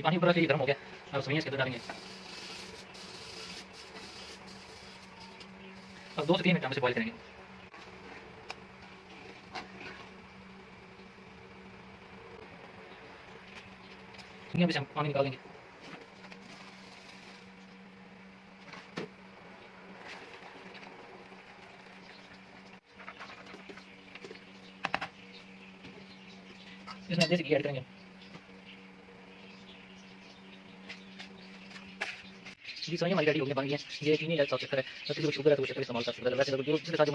पानी ऊपर रख के ये गर्म हो गया, अब सवैयां इसके अंदर डालेंगे। अब 2 से 3 मिनट हम इसे बॉईल करेंगे। अब इसे हम पानी निकाल देंगे। इसमें देसी घी ऐड करेंगे। जी सवैयां हमारी रेडी हो गई, बन गई हैं। ये चीनी या साथ शक्कर है, तो किसी को शुगर है तो वो शक्कर इस्तेमाल कर सकता है, वैसे तो जो जिसके साथ